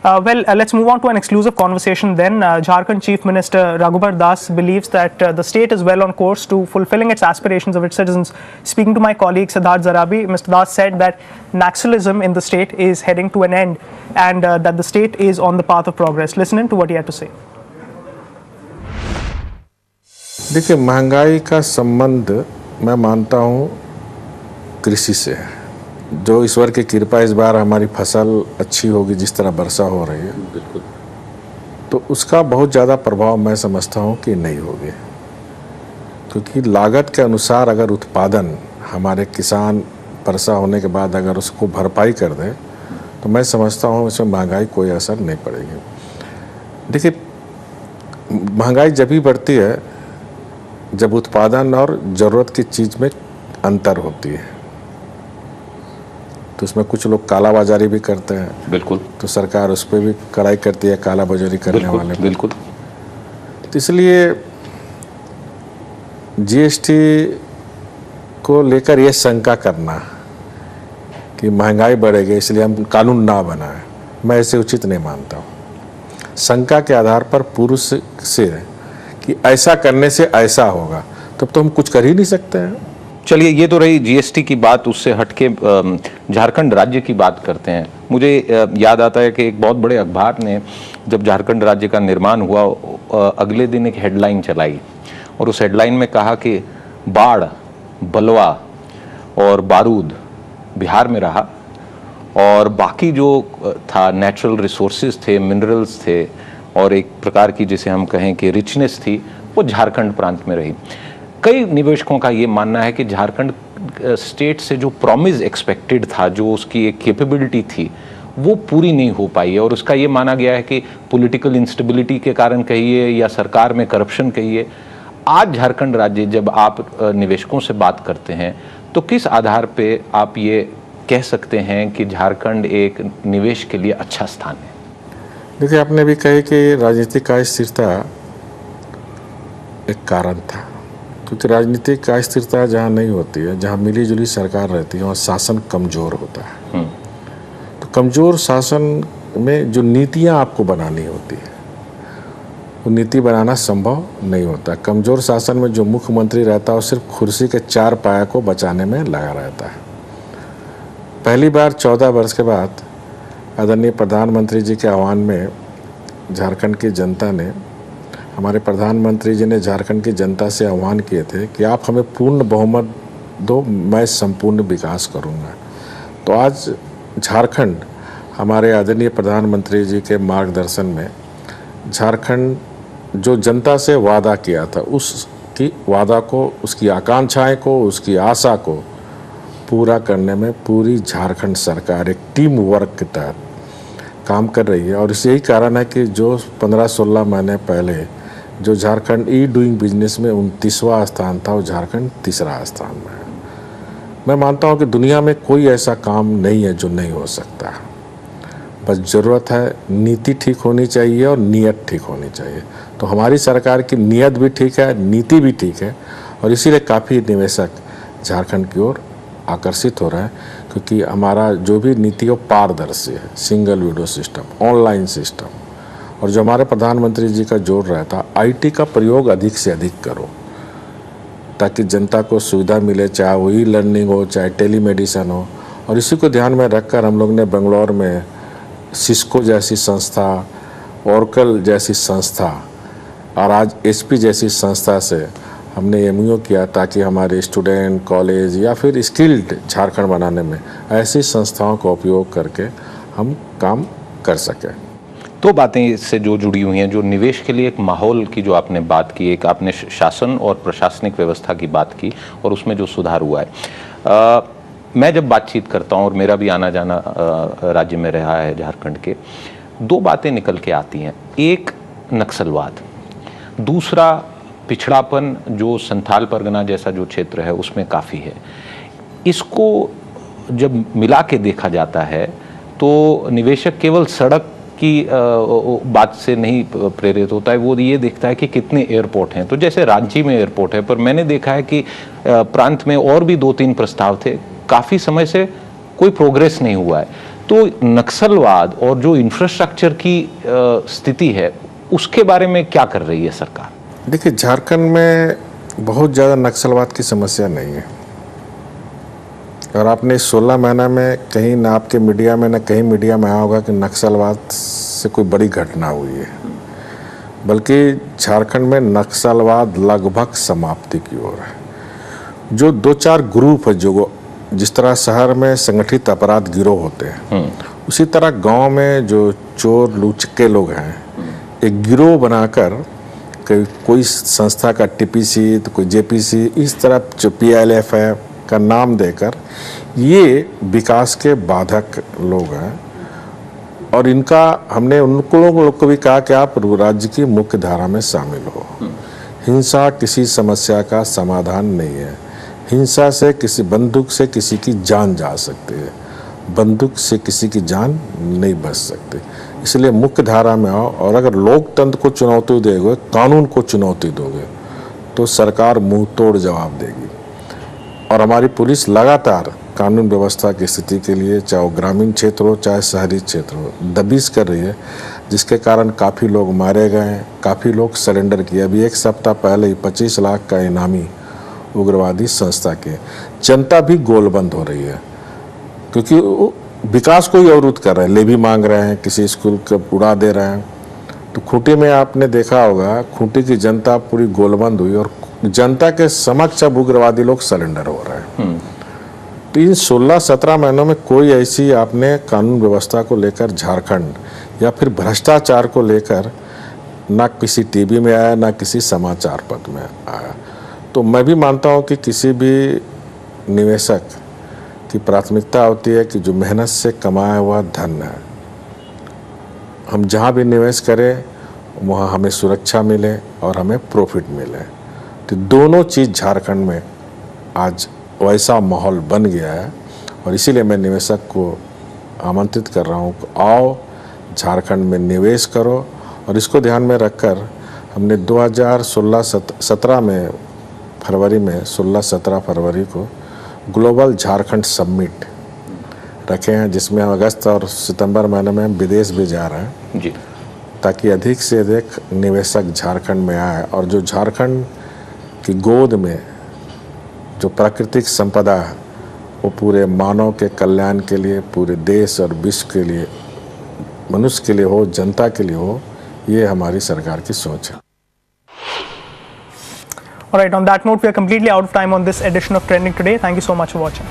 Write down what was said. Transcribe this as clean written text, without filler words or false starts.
Let's move on to an exclusive conversation then. Jharkhand Chief Minister Raghubar Das believes that the state is well on course to fulfilling its aspirations of its citizens. Speaking to my colleague Siddharth Zarabi, Mr. Das said that Naxalism in the state is heading to an end and that the state is on the path of progress. Listen in to what he had to say. देखिए, महंगाई का संबंध मैं मानता हूँ कृषि से है। जो ईश्वर की कृपा इस बार हमारी फसल अच्छी होगी, जिस तरह वर्षा हो रही है, बिल्कुल, तो उसका बहुत ज़्यादा प्रभाव मैं समझता हूँ कि नहीं होगी, क्योंकि लागत के अनुसार अगर उत्पादन हमारे किसान वर्षा होने के बाद अगर उसको भरपाई कर दें तो मैं समझता हूँ इसमें महंगाई कोई असर नहीं पड़ेगी। देखिए, महंगाई जब भी बढ़ती है जब उत्पादन और ज़रूरत की चीज़ में अंतर होती है, तो उसमें कुछ लोग कालाबाजारी भी करते हैं। बिल्कुल। तो सरकार उस पर भी कड़ाई करती है, कालाबाजारी करने वाले। बिल्कुल। तो इसलिए जीएसटी को लेकर ये शंका करना कि महंगाई बढ़ेगी इसलिए हम कानून ना बनाएं, मैं ऐसे उचित नहीं मानता हूँ। शंका के आधार पर पुरुष से कि ऐसा करने से ऐसा होगा, तब तो हम कुछ कर ही नहीं सकते हैं। चलिए, ये तो रही जीएसटी की बात, उससे हटके झारखंड राज्य की बात करते हैं। मुझे याद आता है कि एक बहुत बड़े अखबार ने जब झारखंड राज्य का निर्माण हुआ, अगले दिन एक हेडलाइन चलाई और उस हेडलाइन में कहा कि बाढ़, बलवा और बारूद बिहार में रहा और बाकी जो था नेचुरल रिसोर्सेज थे, मिनरल्स थे और एक प्रकार की जिसे हम कहें कि रिचनेस थी, वो झारखंड प्रांत में रही। कई निवेशकों का ये मानना है कि झारखंड स्टेट से जो प्रॉमिस एक्सपेक्टेड था, जो उसकी एक कैपेबिलिटी थी, वो पूरी नहीं हो पाई है और उसका ये माना गया है कि पॉलिटिकल इंस्टेबिलिटी के कारण कहिए या सरकार में करप्शन कहिए। आज झारखंड राज्य, जब आप निवेशकों से बात करते हैं तो किस आधार पे आप ये कह सकते हैं कि झारखंड एक निवेश के लिए अच्छा स्थान है? देखिए, आपने भी कही कि राजनीतिक अस्थिरता एक कारण था, क्योंकि राजनीतिक अस्थिरता जहाँ नहीं होती है, जहाँ मिली जुली सरकार रहती है, वहाँ शासन कमज़ोर होता है। तो कमज़ोर शासन में जो नीतियाँ आपको बनानी होती है वो नीति बनाना संभव नहीं होता। कमज़ोर शासन में जो मुख्यमंत्री रहता है वो सिर्फ कुर्सी के चार पाया को बचाने में लगा रहता है। पहली बार 14 वर्ष के बाद आदरणीय प्रधानमंत्री जी के आह्वान में झारखंड की जनता ने, हमारे प्रधानमंत्री जी ने झारखंड की जनता से आह्वान किए थे कि आप हमें पूर्ण बहुमत दो, मैं संपूर्ण विकास करूंगा। तो आज झारखंड हमारे आदरणीय प्रधानमंत्री जी के मार्गदर्शन में झारखंड जो जनता से वादा किया था, उसकी वादा को, उसकी आकांक्षाएं को, उसकी आशा को पूरा करने में पूरी झारखंड सरकार एक टीम वर्क के तहत काम कर रही है। और यही कारण है कि जो 15-16 महीने पहले जो झारखंड ई डूइंग बिजनेस में 29वां स्थान था, वो झारखंड 3रा स्थान में है। मैं मानता हूँ कि दुनिया में कोई ऐसा काम नहीं है जो नहीं हो सकता, बस ज़रूरत है नीति ठीक होनी चाहिए और नीयत ठीक होनी चाहिए। तो हमारी सरकार की नीयत भी ठीक है, नीति भी ठीक है और इसीलिए काफ़ी निवेशक झारखंड की ओर आकर्षित हो रहा है, क्योंकि हमारा जो भी नीति वो पारदर्शी है, single window system, online system, और जो हमारे प्रधानमंत्री जी का जोर रहता, आईटी का प्रयोग अधिक से अधिक करो ताकि जनता को सुविधा मिले, चाहे वो ई लर्निंग हो, चाहे टेलीमेडिसिन हो। और इसी को ध्यान में रखकर हम लोग ने बेंगलोर में सिस्को जैसी संस्था, ओरेकल जैसी संस्था और आज एचपी जैसी संस्था से हमने एमओयू किया ताकि हमारे स्टूडेंट, कॉलेज या फिर स्किल्ड झारखंड बनाने में ऐसी संस्थाओं का उपयोग करके हम काम कर सकें। दो बातें इससे जो जुड़ी हुई हैं, जो निवेश के लिए एक माहौल की जो आपने बात की, एक आपने शासन और प्रशासनिक व्यवस्था की बात की और उसमें जो सुधार हुआ है। मैं जब बातचीत करता हूँ और मेरा भी आना जाना राज्य में रहा है झारखंड के, दो बातें निकल के आती हैं। एक नक्सलवाद, दूसरा पिछड़ापन जो संथाल परगना जैसा जो क्षेत्र है उसमें काफ़ी है। इसको जब मिला के देखा जाता है तो निवेशक केवल सड़क की बात से नहीं प्रेरित होता है, वो ये देखता है कि कितने एयरपोर्ट हैं। तो जैसे रांची में एयरपोर्ट है, पर मैंने देखा है कि प्रांत में और भी 2-3 प्रस्ताव थे, काफ़ी समय से कोई प्रोग्रेस नहीं हुआ है। तो नक्सलवाद और जो इंफ्रास्ट्रक्चर की स्थिति है उसके बारे में क्या कर रही है सरकार? देखिए, झारखंड में बहुत ज़्यादा नक्सलवाद की समस्या नहीं है, और आपने 16 महीना में कहीं ना आपके मीडिया में ना कहीं मीडिया में आया होगा कि नक्सलवाद से कोई बड़ी घटना हुई है। बल्कि झारखंड में नक्सलवाद लगभग समाप्ति की ओर है। जो 2-4 ग्रुप है, जो जिस तरह शहर में संगठित अपराध गिरोह होते हैं, उसी तरह गांव में जो चोर लुचक्के लोग हैं, एक गिरोह बनाकर कोई संस्था का टीपीसी तो कोई जेपीसी, इस तरह जो पीएलएफ है का नाम देकर ये विकास के बाधक लोग हैं। और इनका हमने उन लोग को भी कहा कि आप राज्य की मुख्य धारा में शामिल हो। हिंसा किसी समस्या का समाधान नहीं है। हिंसा से किसी बंदूक से किसी की जान जा सकती है, बंदूक से किसी की जान नहीं बच सकती। इसलिए मुख्य धारा में आओ, और अगर लोकतंत्र को चुनौती दोगे, कानून को चुनौती दोगे, तो सरकार मुंह तोड़ जवाब देगी। और हमारी पुलिस लगातार कानून व्यवस्था की स्थिति के लिए, चाहे वो ग्रामीण क्षेत्र हो चाहे शहरी क्षेत्र हो, दबिश कर रही है, जिसके कारण काफ़ी लोग मारे गए हैं, काफ़ी लोग सरेंडर किए। अभी 1 सप्ताह पहले ही 25 लाख का इनामी उग्रवादी संस्था के जनता भी गोलबंद हो रही है, क्योंकि विकास को ही अवरुद्ध कर रहे हैं, लेवी मांग रहे हैं, किसी स्कूल को उड़ा दे रहे हैं। तो खूंटी में आपने देखा होगा, खूंटी की जनता पूरी गोलबंद हुई, और जनता के समक्ष अब उग्रवादी लोग सरेंडर हो रहे हैं। तो इन 16-17 महीनों में कोई ऐसी आपने कानून व्यवस्था को लेकर झारखंड या फिर भ्रष्टाचार को लेकर ना किसी टीवी में आया, ना किसी समाचार पत्र में आया। तो मैं भी मानता हूं कि किसी भी निवेशक की प्राथमिकता होती है कि जो मेहनत से कमाया हुआ धन है, हम जहां भी निवेश करें वहां हमें सुरक्षा मिले और हमें प्रॉफिट मिले। तो दोनों चीज़ झारखंड में आज वैसा माहौल बन गया है, और इसीलिए मैं निवेशक को आमंत्रित कर रहा हूँ, आओ झारखंड में निवेश करो। और इसको ध्यान में रखकर हमने 2016-17 में फरवरी में 16-17 फरवरी को ग्लोबल झारखंड समिट रखे हैं, जिसमें हम अगस्त और सितंबर महीने में हम विदेश भी जा रहे हैं जी, ताकि अधिक से अधिक निवेशक झारखंड में आए, और जो झारखंड की गोद में जो प्राकृतिक संपदा है वो पूरे मानव के कल्याण के लिए, पूरे देश और विश्व के लिए, मनुष्य के लिए हो, जनता के लिए हो, ये हमारी सरकार की सोच है। All right, on that note, we are completely out of time on this edition of Trending Today. Thank you so much for watching.